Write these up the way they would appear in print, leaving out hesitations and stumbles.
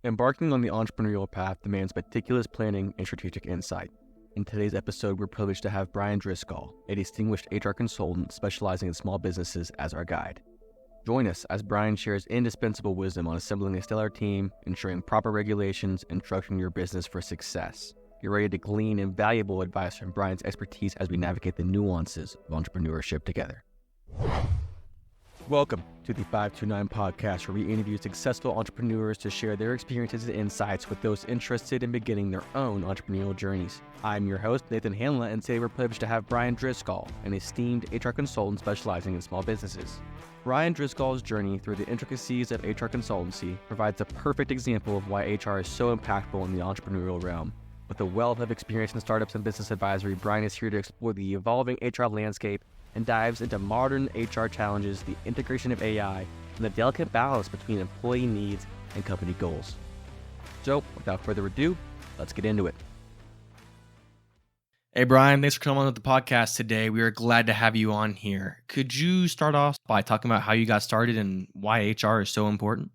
Embarking on the entrepreneurial path demands meticulous planning and strategic insight. In today's episode, we're privileged to have Bryan Driscoll, a distinguished HR consultant specializing in small businesses, as our guide. Join us as Bryan shares indispensable wisdom on assembling a stellar team, ensuring proper regulations, and structuring your business for success. You're ready to glean invaluable advice from Bryan's expertise as we navigate the nuances of entrepreneurship together. Welcome to the 529 podcast, where we interview successful entrepreneurs to share their experiences and insights with those interested in beginning their own entrepreneurial journeys. I'm your host, Nathan Hanla, and today we're privileged to have Bryan Driscoll, an esteemed HR consultant specializing in small businesses. Bryan Driscoll's journey through the intricacies of HR consultancy provides a perfect example of why HR is so impactful in the entrepreneurial realm. With a wealth of experience in startups and business advisory, Bryan is here to explore the evolving HR landscape and dives into modern HR challenges, the integration of AI, and the delicate balance between employee needs and company goals. So, without further ado, let's get into it. Hey, Bryan, thanks for coming on the podcast today. We are glad to have you on here. Could you start off by talking about how you got started and why HR is so important?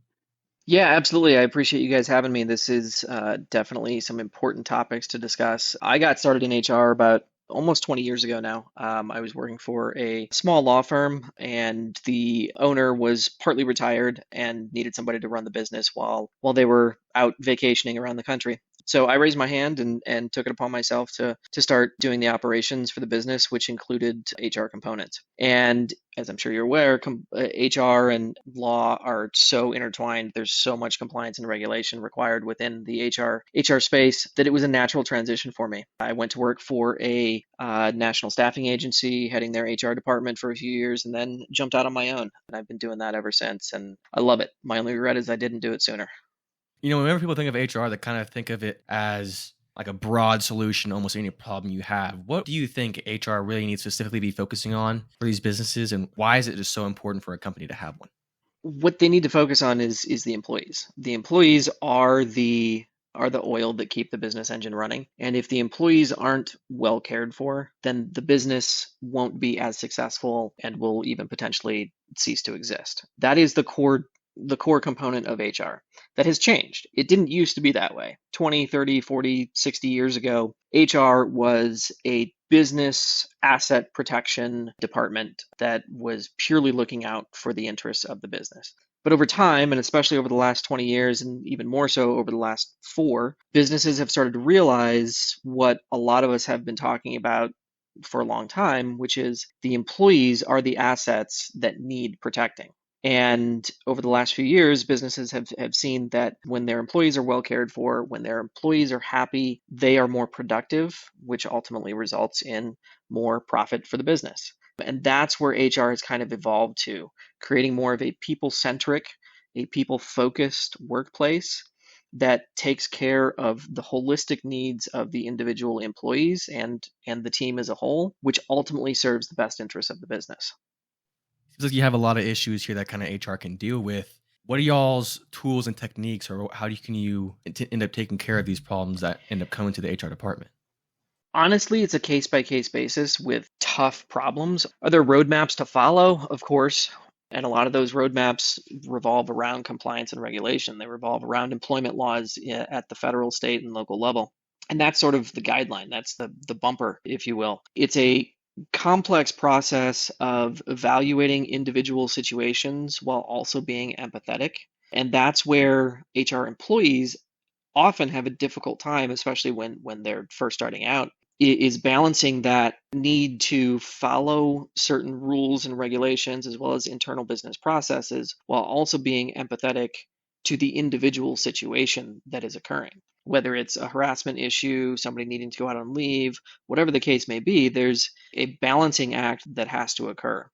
Yeah, absolutely. I appreciate you guys having me. This is definitely some important topics to discuss. I got started in HR about almost 20 years ago now. I was working for a small law firm, and the owner was partly retired and needed somebody to run the business while they were out vacationing around the country. So I raised my hand and took it upon myself to start doing the operations for the business, which included HR components. And as I'm sure you're aware, HR and law are so intertwined. There's so much compliance and regulation required within the HR space that it was a natural transition for me. I went to work for a national staffing agency, heading their HR department for a few years, and then jumped out on my own. And I've been doing that ever since, and I love it. My only regret is I didn't do it sooner. You know, whenever people think of HR, they kind of think of it as like a broad solution to almost any problem you have. What do you think HR really needs to specifically be focusing on for these businesses, and why is it just so important for a company to have one? What they need to focus on is the employees. The employees are the oil that keep the business engine running. And if the employees aren't well cared for, then the business won't be as successful and will even potentially cease to exist. That is the core component of HR. That has changed. It didn't used to be that way. 20, 30, 40, 60 years ago, HR was a business asset protection department that was purely looking out for the interests of the business. But over time, and especially over the last 20 years, and even more so over the last 4, businesses have started to realize what a lot of us have been talking about for a long time, which is the employees are the assets that need protecting. And over the last few years, businesses have seen that when their employees are well cared for, when their employees are happy, they are more productive, which ultimately results in more profit for the business. And that's where HR has kind of evolved to, creating more of a people-centric, a people-focused workplace that takes care of the holistic needs of the individual employees and the team as a whole, which ultimately serves the best interests of the business. Seems like you have a lot of issues here that kind of HR can deal with. What are y'all's tools and techniques, or can you end up taking care of these problems that end up coming to the HR department? Honestly, it's a case-by-case basis with tough problems. Are there roadmaps to follow? Of course. And a lot of those roadmaps revolve around compliance and regulation. They revolve around employment laws at the federal, state, and local level. And that's sort of the guideline. That's the bumper, if you will. It's a complex process of evaluating individual situations while also being empathetic. And that's where HR employees often have a difficult time, especially when they're first starting out, is balancing that need to follow certain rules and regulations as well as internal business processes while also being empathetic to the individual situation that is occurring. Whether it's a harassment issue, somebody needing to go out on leave, whatever the case may be, there's a balancing act that has to occur.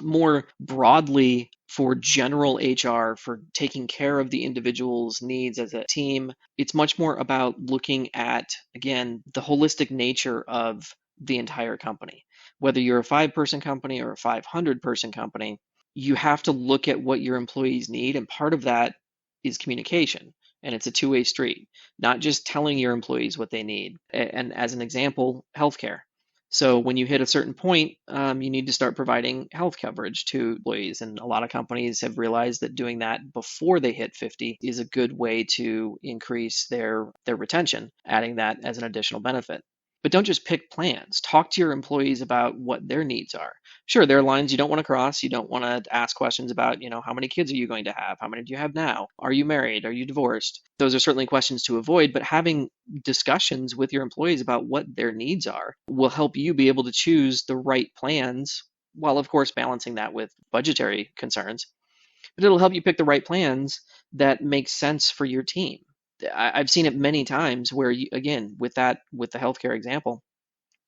More broadly, for general HR, for taking care of the individual's needs as a team, it's much more about looking at, again, the holistic nature of the entire company. Whether you're a 5-person company or a 500-person company, you have to look at what your employees need, and part of that is communication. And it's a two-way street, not just telling your employees what they need. And as an example, healthcare. So when you hit a certain point, you need to start providing health coverage to employees. And a lot of companies have realized that doing that before they hit 50 is a good way to increase their retention, adding that as an additional benefit. But don't just pick plans. Talk to your employees about what their needs are. Sure, there are lines you don't want to cross. You don't want to ask questions about, how many kids are you going to have? How many do you have now? Are you married? Are you divorced? Those are certainly questions to avoid, but having discussions with your employees about what their needs are will help you be able to choose the right plans, while of course balancing that with budgetary concerns. But it'll help you pick the right plans that make sense for your team. I've seen it many times where, again, with the healthcare example,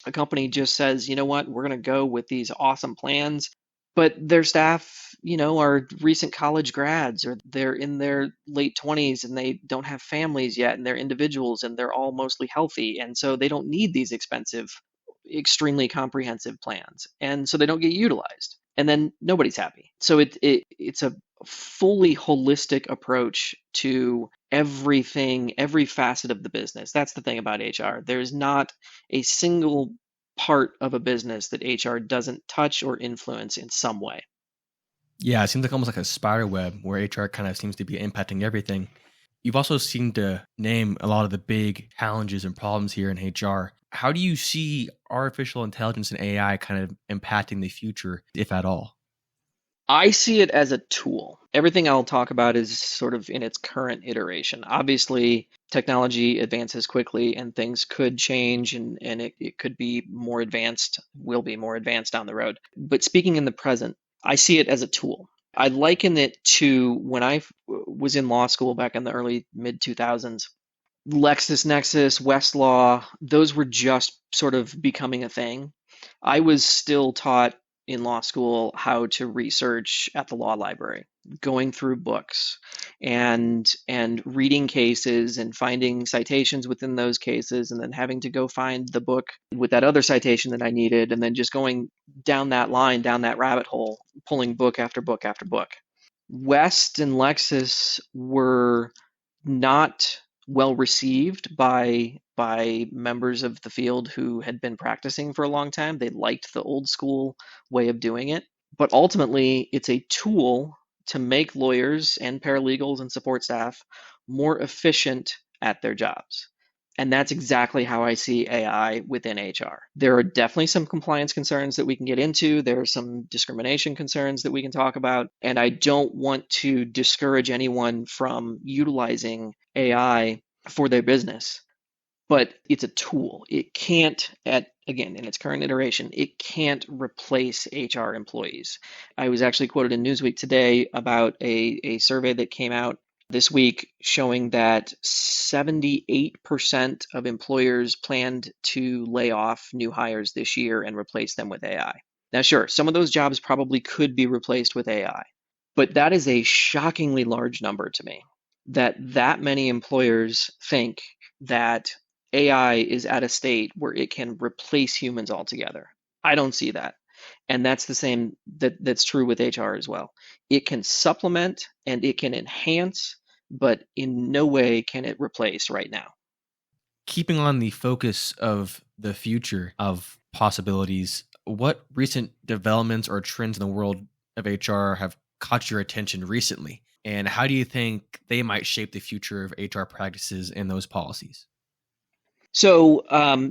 a company just says, you know what, we're going to go with these awesome plans, but their staff, are recent college grads, or they're in their late 20s and they don't have families yet, and they're individuals and they're all mostly healthy. And so they don't need these expensive, extremely comprehensive plans. And so they don't get utilized. And then nobody's happy. So it's a fully holistic approach to everything, every facet of the business. That's the thing about HR. There's not a single part of a business that HR doesn't touch or influence in some way. Yeah, it seems like almost like a spider web where HR kind of seems to be impacting everything. You've also seemed to name a lot of the big challenges and problems here in HR. How do you see artificial intelligence and AI kind of impacting the future, if at all? I see it as a tool. Everything I'll talk about is sort of in its current iteration. Obviously, technology advances quickly and things could change, and it could be more advanced, will be more advanced down the road. But speaking in the present, I see it as a tool. I liken it to when I was in law school back in the early mid 2000s. LexisNexis, Westlaw, those were just sort of becoming a thing. I was still taught in law school how to research at the law library, going through books and reading cases and finding citations within those cases, and then having to go find the book with that other citation that I needed, and then just going down that line, down that rabbit hole, pulling book after book after book. West and Lexis were not well received by members of the field who had been practicing for a long time. They liked the old school way of doing it, but ultimately it's a tool to make lawyers and paralegals and support staff more efficient at their jobs. And that's exactly how I see AI within HR. There are definitely some compliance concerns that we can get into. There are some discrimination concerns that we can talk about. And I don't want to discourage anyone from utilizing AI for their business. But it's a tool. It can't, again, in its current iteration, it can't replace HR employees. I was actually quoted in Newsweek today about a survey that came out this week showing that 78% of employers planned to lay off new hires this year and replace them with AI. Now, sure, some of those jobs probably could be replaced with AI, but that is a shockingly large number to me, that many employers think that AI is at a state where it can replace humans altogether. I don't see that. And that's the same that's true with HR as well. It can supplement and it can enhance, but in no way can it replace right now. Keeping on the focus of the future of possibilities, what recent developments or trends in the world of HR have caught your attention recently? And how do you think they might shape the future of HR practices and those policies? So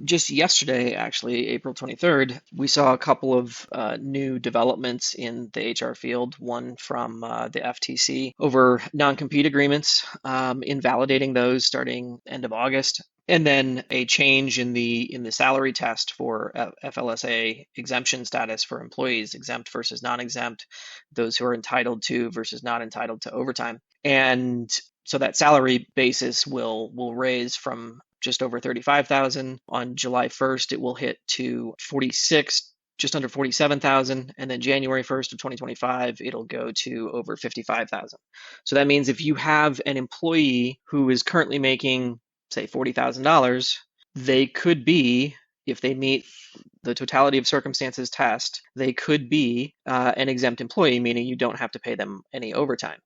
just yesterday, actually, April 23rd, we saw a couple of new developments in the HR field. One from the FTC over non-compete agreements, invalidating those starting end of August, and then a change in the salary test for FLSA exemption status for employees, exempt versus non-exempt, those who are entitled to versus not entitled to overtime. And so that salary basis will raise from just over 35,000. On July 1st, it will hit to 46, just under 47,000. And then January 1st of 2025, it'll go to over 55,000. So that means if you have an employee who is currently making, say, $40,000, they could be, if they meet the totality of circumstances test, they could be an exempt employee, meaning you don't have to pay them any overtime.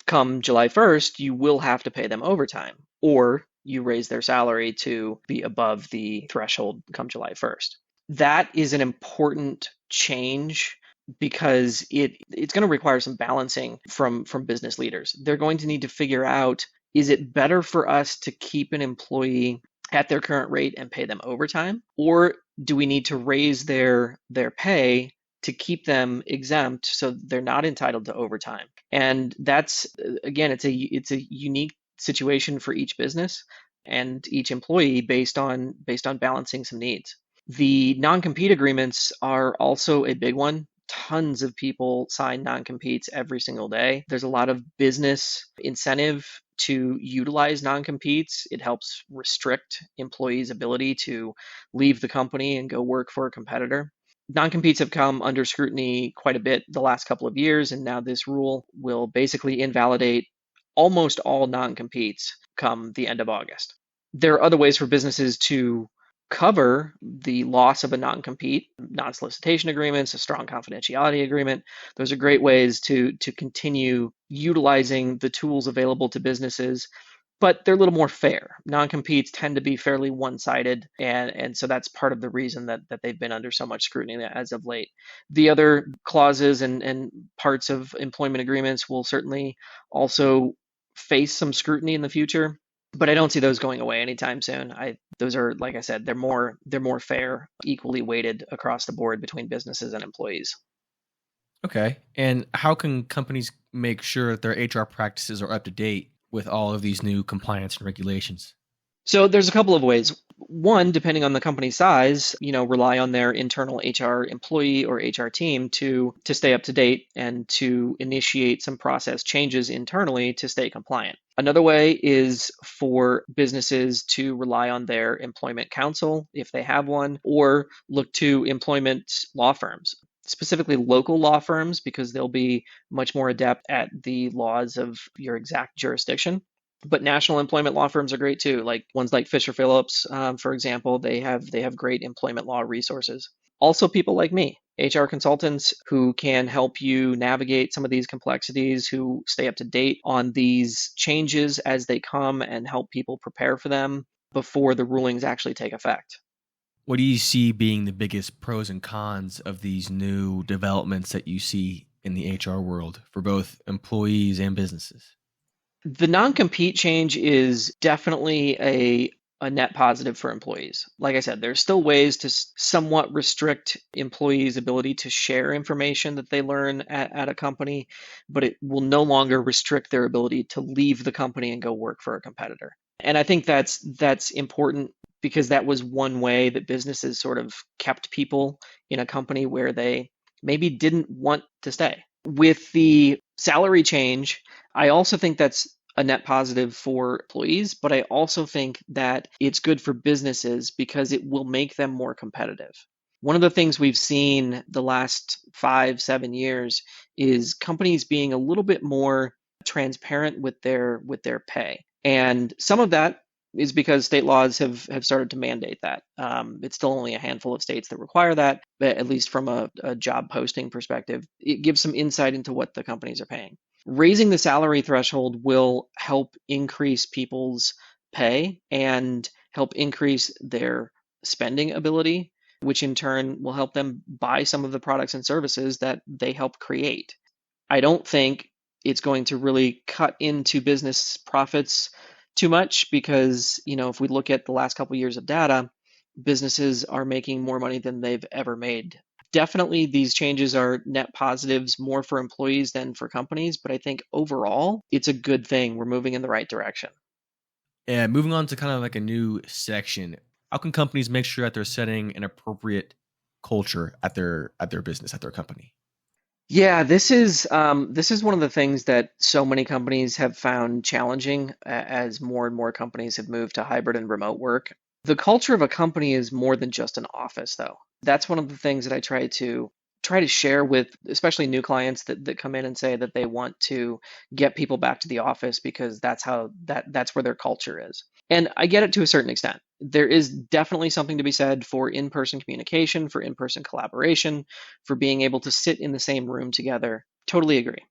Come July 1st, you will have to pay them overtime, or you raise their salary to be above the threshold come July 1st. That is an important change because it's going to require some balancing from business leaders. They're going to need to figure out, is it better for us to keep an employee at their current rate and pay them overtime, or do we need to raise their pay to keep them exempt so they're not entitled to overtime? And that's, again, it's a unique situation for each business and each employee based on balancing some needs. The non-compete agreements are also a big one. Tons of people sign non-competes every single day. There's a lot of business incentive to utilize non-competes. It helps restrict employees' ability to leave the company and go work for a competitor. Non-competes have come under scrutiny quite a bit the last couple of years, and now this rule will basically invalidate almost all non-competes come the end of August. There are other ways for businesses to cover the loss of a non-compete, non-solicitation agreements, a strong confidentiality agreement. Those are great ways to continue utilizing the tools available to businesses, but they're a little more fair. Non-competes tend to be fairly one-sided, and so that's part of the reason that they've been under so much scrutiny as of late. The other clauses and parts of employment agreements will certainly also face some scrutiny in the future, but I don't see those going away anytime soon. Those are, like I said, they're more fair, equally weighted across the board between businesses and employees. Okay. And how can companies make sure that their HR practices are up to date with all of these new compliance and regulations? So there's a couple of ways. One, depending on the company size, rely on their internal HR employee or HR team to stay up to date and to initiate some process changes internally to stay compliant. Another way is for businesses to rely on their employment counsel if they have one, or look to employment law firms, specifically local law firms, because they'll be much more adept at the laws of your exact jurisdiction. But national employment law firms are great too, like ones like Fisher Phillips, for example. They have great employment law resources. Also, people like me, HR consultants who can help you navigate some of these complexities, who stay up to date on these changes as they come and help people prepare for them before the rulings actually take effect. What do you see being the biggest pros and cons of these new developments that you see in the HR world for both employees and businesses? The non-compete change is definitely a net positive for employees. Like I said, there's still ways to somewhat restrict employees' ability to share information that they learn at a company, but it will no longer restrict their ability to leave the company and go work for a competitor. And I think that's important because that was one way that businesses sort of kept people in a company where they maybe didn't want to stay. With the salary change, I also think that's a net positive for employees, but I also think that it's good for businesses because it will make them more competitive. One of the things we've seen the last 5-7 years is companies being a little bit more transparent with their pay. And some of that is because state laws have started to mandate that. It's still only a handful of states that require that, but at least from a job posting perspective, it gives some insight into what the companies are paying. Raising the salary threshold will help increase people's pay and help increase their spending ability, which in turn will help them buy some of the products and services that they help create. I don't think it's going to really cut into business profits too much because, if we look at the last couple of years of data, businesses are making more money than they've ever made. Definitely, these changes are net positives more for employees than for companies, but I think overall, it's a good thing. We're moving in the right direction. And moving on to kind of like a new section, how can companies make sure that they're setting an appropriate culture at their business, at their company? Yeah, this is one of the things that so many companies have found challenging as more and more companies have moved to hybrid and remote work. The culture of a company is more than just an office, though. That's one of the things that I try to share with especially new clients that come in and say that they want to get people back to the office because that's where their culture is. And I get it to a certain extent. There is definitely something to be said for in-person communication, for in-person collaboration, for being able to sit in the same room together. Totally agree.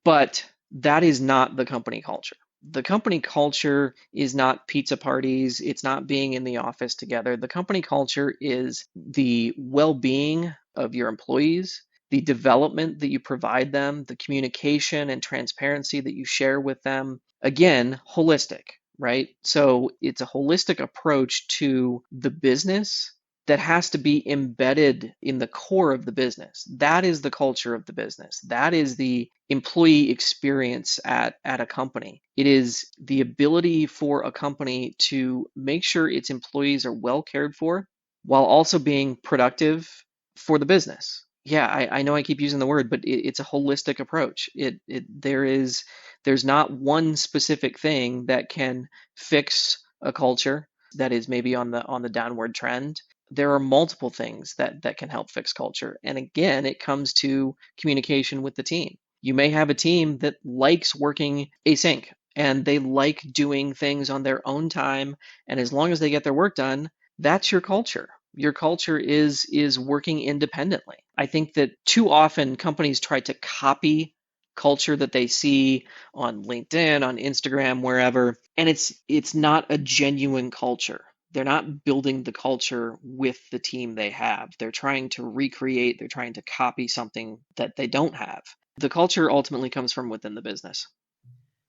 But that is not the company culture. The company culture is not pizza parties. It's not being in the office together. The company culture is the well-being of your employees, the development that you provide them, the communication and transparency that you share with them. Again, holistic, right? So it's a holistic approach to the business that has to be embedded in the core of the business. That is the culture of the business. That is the employee experience at a company. It is the ability for a company to make sure its employees are well cared for while also being productive for the business. Yeah, I know I keep using the word, but it's a holistic approach. There's not one specific thing that can fix a culture that is maybe on the downward trend. There are multiple things that can help fix culture. And again, it comes to communication with the team. You may have a team that likes working async and they like doing things on their own time. And as long as they get their work done, that's your culture. Your culture is working independently. I think that too often companies try to copy culture that they see on LinkedIn, on Instagram, wherever, and it's not a genuine culture. They're not building the culture with the team they have. They're trying to recreate, they're trying to copy something that they don't have. The culture ultimately comes from within the business.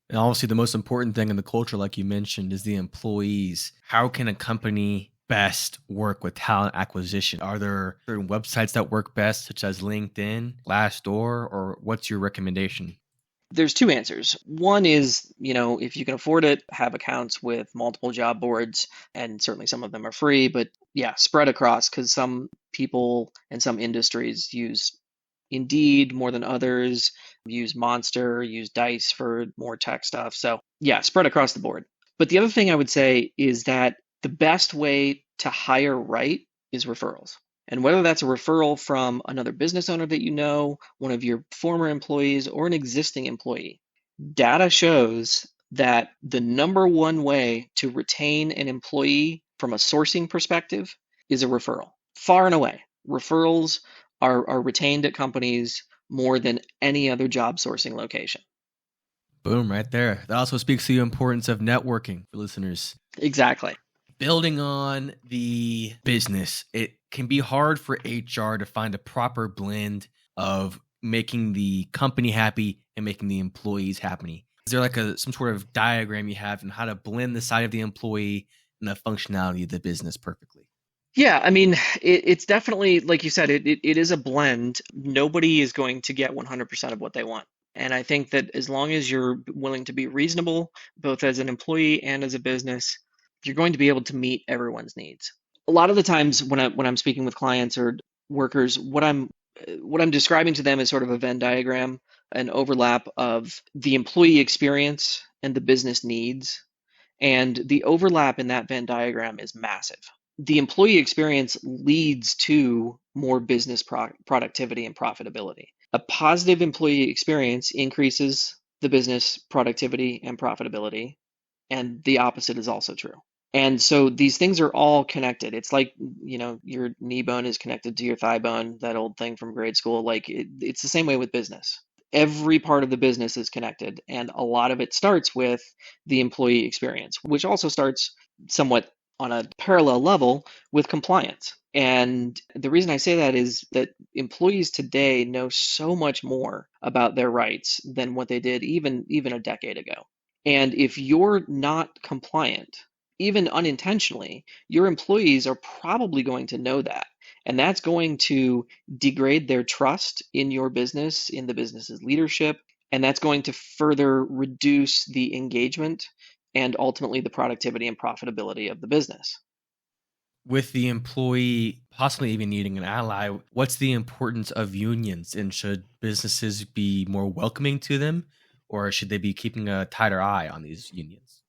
And obviously, the most important thing in the culture, like you mentioned, is the employees. How can a company best work with talent acquisition? Are there certain websites that work best, such as LinkedIn, Glassdoor, or what's your recommendation? There's two answers. One is, if you can afford it, have accounts with multiple job boards, and certainly some of them are free, but yeah, spread across because some people and some industries use Indeed more than others, use Monster, use Dice for more tech stuff. So yeah, spread across the board. But the other thing I would say is that the best way to hire right is referrals. And whether that's a referral from another business owner that you know, one of your former employees, or an existing employee, data shows that the number one way to retain an employee from a sourcing perspective is a referral. Far and away, referrals are retained at companies more than any other job sourcing location. Boom, right there. That also speaks to the importance of networking for listeners. Exactly. Building on the business, it can be hard for HR to find a proper blend of making the company happy and making the employees happy. Is there like some sort of diagram you have on how to blend the side of the employee and the functionality of the business perfectly? Yeah, I mean, it's definitely, like you said, it is a blend. Nobody is going to get 100% of what they want. And I think that as long as you're willing to be reasonable, both as an employee and as a business, you're going to be able to meet everyone's needs. A lot of the times when I'm speaking with clients or workers, what I'm describing to them is sort of a Venn diagram, an overlap of the employee experience and the business needs. And the overlap in that Venn diagram is massive. The employee experience leads to more business productivity and profitability. A positive employee experience increases the business productivity and profitability, and the opposite is also true. And so these things are all connected. It's like, your knee bone is connected to your thigh bone, that old thing from grade school. Like it's the same way with business. Every part of the business is connected, and a lot of it starts with the employee experience, which also starts somewhat on a parallel level with compliance. And the reason I say that is that employees today know so much more about their rights than what they did even a decade ago. And if you're not compliant, even unintentionally, your employees are probably going to know that. And that's going to degrade their trust in your business, in the business's leadership. And that's going to further reduce the engagement and ultimately the productivity and profitability of the business. With the employee possibly even needing an ally, what's the importance of unions? And should businesses be more welcoming to them, or should they be keeping a tighter eye on these unions?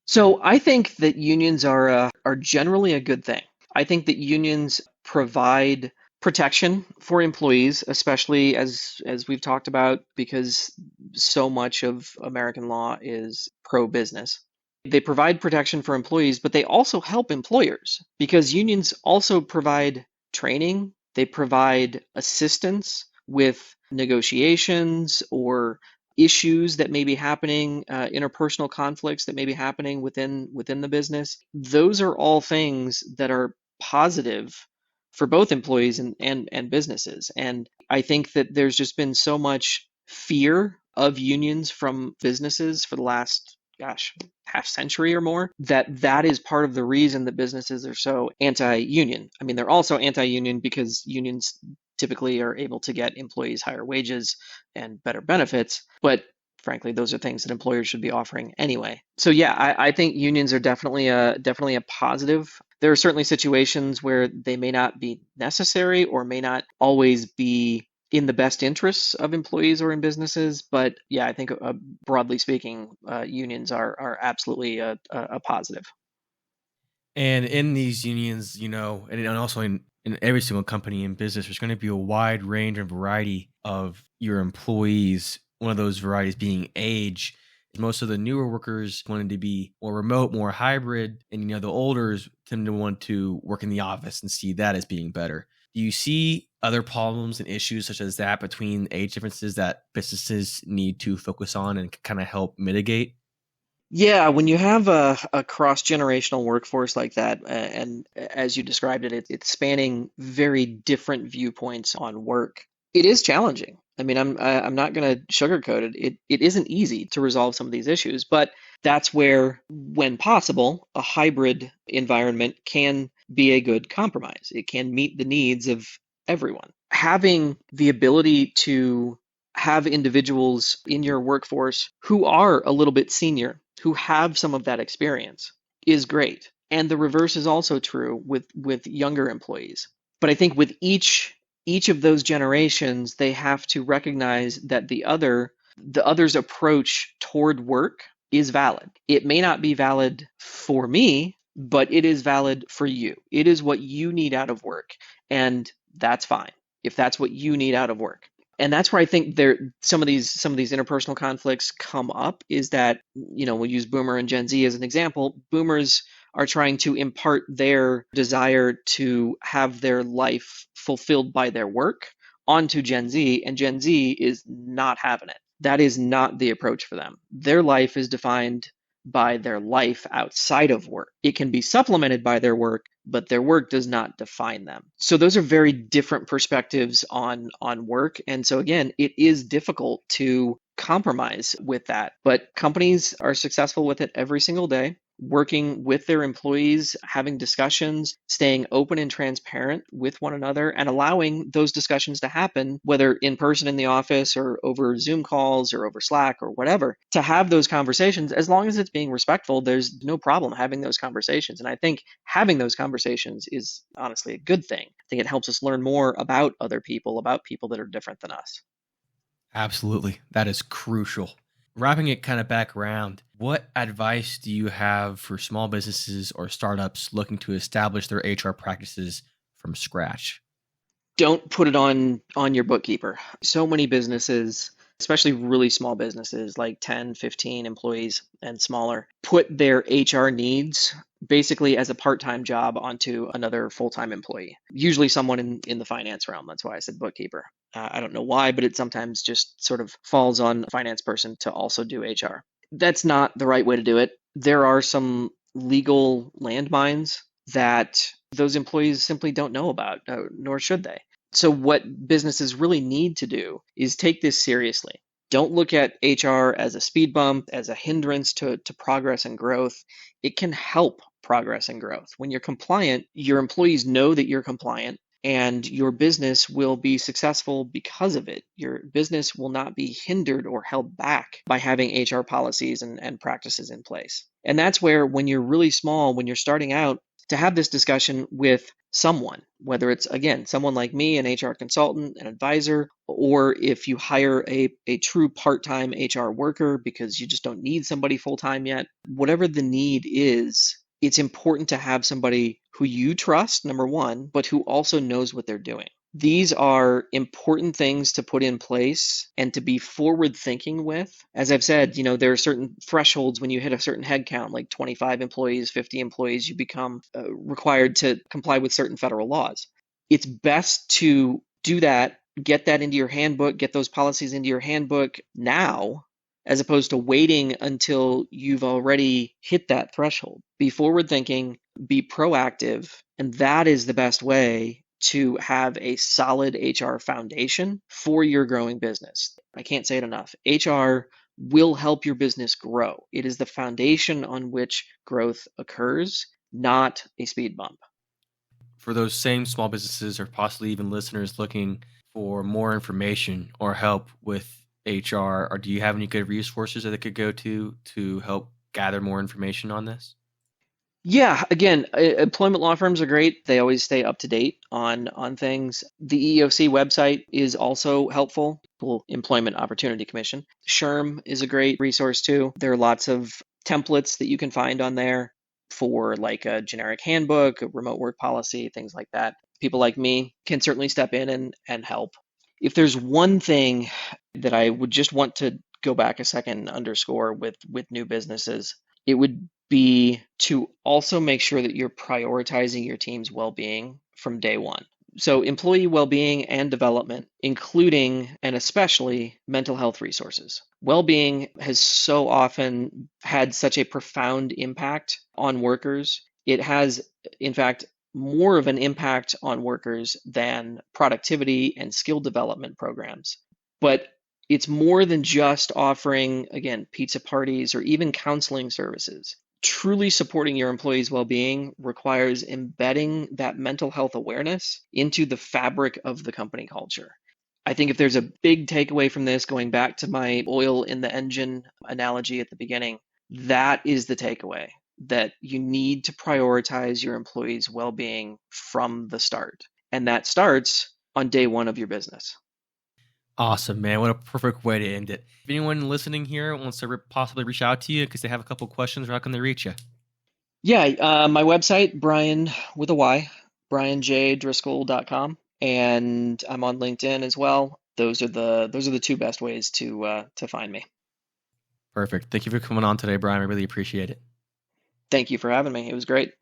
So I think that unions are generally a good thing. I think that unions provide protection for employees, especially as we've talked about, because so much of American law is pro-business. They provide protection for employees, but they also help employers because unions also provide training, they provide assistance with negotiations or issues that may be happening, interpersonal conflicts that may be happening within the business. Those are all things that are positive for both employees and businesses. And I think that there's just been so much fear of unions from businesses for the last, half century or more, that is part of the reason that businesses are so anti-union. I mean, they're also anti-union because unions typically are able to get employees higher wages and better benefits, but frankly, those are things that employers should be offering anyway. So yeah, I think unions are definitely a positive. There are certainly situations where they may not be necessary or may not always be in the best interests of employees or in businesses. But yeah, I think broadly speaking, unions are absolutely a positive. And in these unions, and also in every single company in business, there's going to be a wide range and variety of your employees. One of those varieties being age. Most of the newer workers wanted to be more remote, more hybrid, and the olders tend to want to work in the office and see that as being better. Do you see other problems and issues such as that between age differences that businesses need to focus on and kind of help mitigate? Yeah, when you have a cross-generational workforce like that, and as you described it, it's spanning very different viewpoints on work. It is challenging. I mean, I'm not going to sugarcoat it. It isn't easy to resolve some of these issues, but that's where, when possible, a hybrid environment can be a good compromise. It can meet the needs of everyone. Having the ability to have individuals in your workforce who are a little bit senior, who have some of that experience, is great. And the reverse is also true with younger employees. But I think with each of those generations, they have to recognize that the other's approach toward work is valid. It may not be valid for me, but it is valid for you. It is what you need out of work, and that's fine if that's what you need out of work. And that's where I think some of these interpersonal conflicts come up, is that, we'll use Boomer and Gen Z as an example. Boomers are trying to impart their desire to have their life fulfilled by their work onto Gen Z, and Gen Z is not having it. That is not the approach for them. Their life is defined by their life outside of work. It can be supplemented by their work, but their work does not define them. So those are very different perspectives on work. And so again, it is difficult to compromise with that, but companies are successful with it every single day, working with their employees, having discussions, staying open and transparent with one another, and allowing those discussions to happen, whether in person in the office or over Zoom calls or over Slack or whatever, to have those conversations. As long as it's being respectful, there's no problem having those conversations. And I think having those conversations is honestly a good thing. I think it helps us learn more about other people, about people that are different than us. Absolutely. That is crucial. Wrapping it kind of back around, what advice do you have for small businesses or startups looking to establish their HR practices from scratch? Don't put it on your bookkeeper. So many businesses, especially really small businesses like 10, 15 employees and smaller, put their HR needs basically as a part-time job onto another full-time employee, usually someone in the finance realm. That's why I said bookkeeper. I don't know why, but it sometimes just sort of falls on a finance person to also do HR. That's not the right way to do it. There are some legal landmines that those employees simply don't know about, nor should they. So what businesses really need to do is take this seriously. Don't look at HR as a speed bump, as a hindrance to progress and growth. It can help progress and growth. When you're compliant, your employees know that you're compliant, and your business will be successful because of it. Your business will not be hindered or held back by having HR policies and practices in place. And that's where, when you're really small, when you're starting out, to have this discussion with someone, whether it's, again, someone like me, an HR consultant, an advisor, or if you hire a true part-time HR worker because you just don't need somebody full-time yet, whatever the need is, it's important to have somebody who you trust, number one, but who also knows what they're doing. These are important things to put in place and to be forward thinking with. As I've said, there are certain thresholds. When you hit a certain head count, like 25 employees, 50 employees, you become required to comply with certain federal laws. It's best to do that, get that into your handbook, get those policies into your handbook now, as opposed to waiting until you've already hit that threshold. Be forward thinking, be proactive, and that is the best way to have a solid HR foundation for your growing business. I can't say it enough. HR will help your business grow. It is the foundation on which growth occurs, not a speed bump. For those same small businesses or possibly even listeners looking for more information or help with HR, or do you have any good resources that they could go to help gather more information on this? Yeah, again, employment law firms are great. They always stay up to date on things. The EEOC website is also helpful. Employment Opportunity Commission. SHRM is a great resource too. There are lots of templates that you can find on there for like a generic handbook, a remote work policy, things like that. People like me can certainly step in and help. If there's one thing that I would just want to go back a second and underscore with new businesses, it would be to also make sure that you're prioritizing your team's well-being from day one. So employee well-being and development, including and especially mental health resources. Well-being has so often had such a profound impact on workers. It has, in fact, more of an impact on workers than productivity and skill development programs. But it's more than just offering, again, pizza parties or even counseling services. Truly supporting your employees' well-being requires embedding that mental health awareness into the fabric of the company culture. I think if there's a big takeaway from this, going back to my oil in the engine analogy at the beginning, that is the takeaway, that you need to prioritize your employees' well-being from the start. And that starts on day one of your business. Awesome, man. What a perfect way to end it. If anyone listening here wants to possibly reach out to you because they have a couple questions, how can they reach you? Yeah, my website, Bryan with a Y, bryanjdriscoll.com, and I'm on LinkedIn as well. Those are the two best ways to find me. Perfect. Thank you for coming on today, Bryan. I really appreciate it. Thank you for having me. It was great.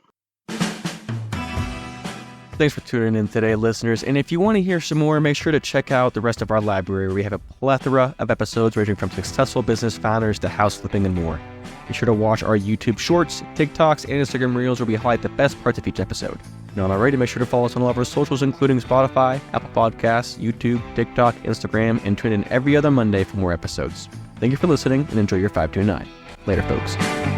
Thanks for tuning in today, listeners. And if you want to hear some more, make sure to check out the rest of our library, where we have a plethora of episodes ranging from successful business founders to house flipping and more. Be sure to watch our YouTube shorts, TikToks, and Instagram Reels, where we highlight the best parts of each episode. Not already, make sure to follow us on all of our socials, including Spotify, Apple Podcasts, YouTube, TikTok, Instagram, and tune in every other Monday for more episodes. Thank you for listening, and enjoy your 529. Later, folks.